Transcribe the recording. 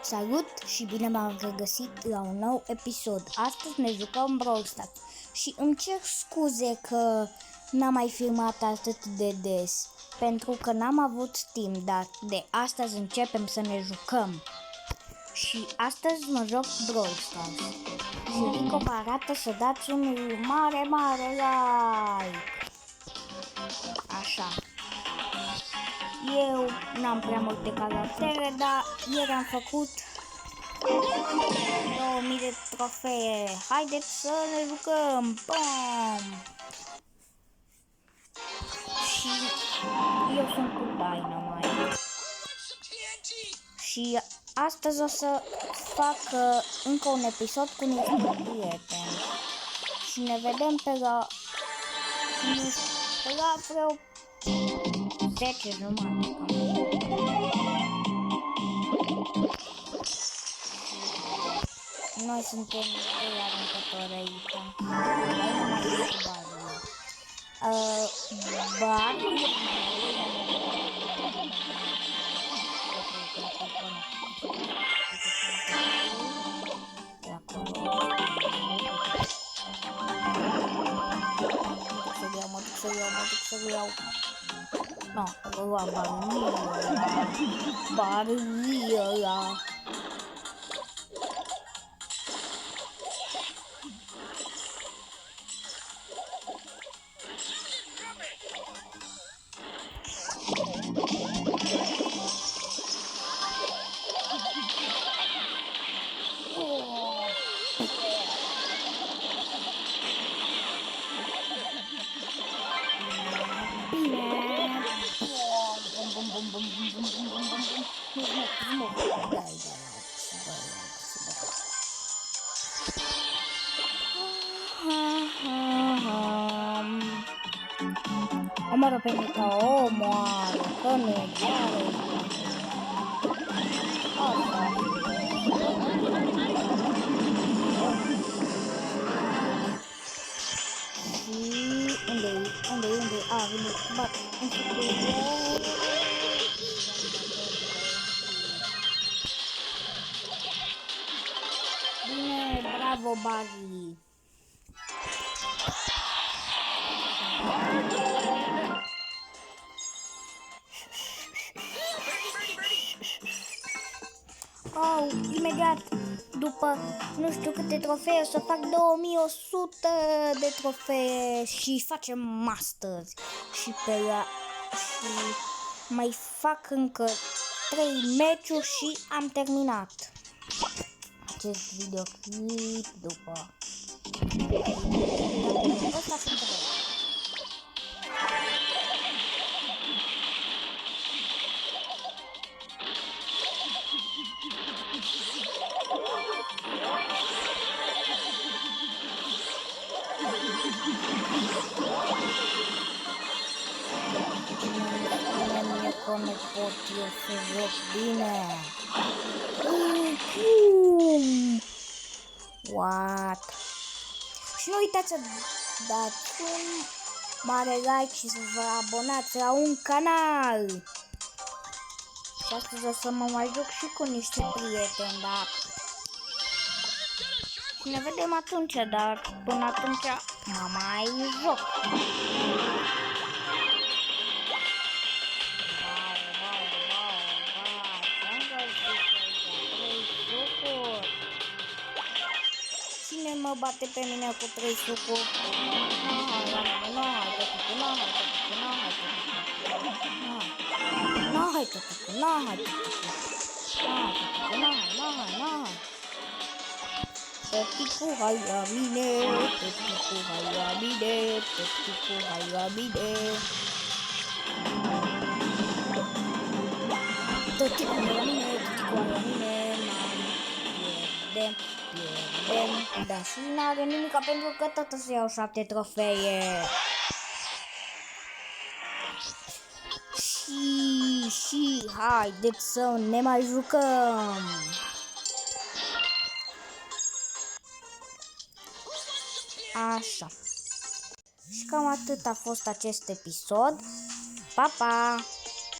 Salut și bine m-am regăsit la un nou episod. Astăzi ne jucăm Brawl Stars și îmi cer scuze că n-am mai filmat atât de des, pentru că n-am avut timp, dar de astăzi începem să ne jucăm. Și astăzi mă joc Brawl Stars. Și Rico vă arată să dați un mare like. Așa. Eu n-am prea multe caractere, dar ieri am făcut 2000 de trofee. Haideți să ne jucăm! Bam! Și eu sunt cu Dynamite. Și astăzi o să fac încă un episod cu niște prieteni. Și ne vedem pe la vreo 10 jumate. Noi suntem trei aruncători aici. Barley. Mă duc să iau. No, lua Barley ăla. Omoară pe mine, omoară, că nu e chiar. Și unde? A, vine, bat, bine, bravo, Barley. Oh, imediat după nu știu câte trofee o să fac 2100 de trofee și facem Masters și pe la și mai fac încă 3 meciuri și am terminat acest videoclip după. Ăsta sunt că nu pot eu să joc bine. What? Și nu uitați să dați un mare like și să vă abonați la un canal. Și astăzi o să mă mai joc și cu niște prieteni, dar și ne vedem atunci, dar până atunci mă mai joc. Cine mă bate pe mine cu 3 sucuri? Tăticu, hai la mine, tăticu, hai la mine, tăticu, hai la mine. Tăticu, hai la mine, tăticu, hai la mine, pierdem, dar și n-are nimica pentru că tot o să iau 7 trofee. Și haideți să ne mai jucăm. Așa. Și cam atât a fost acest episod. Pa, pa!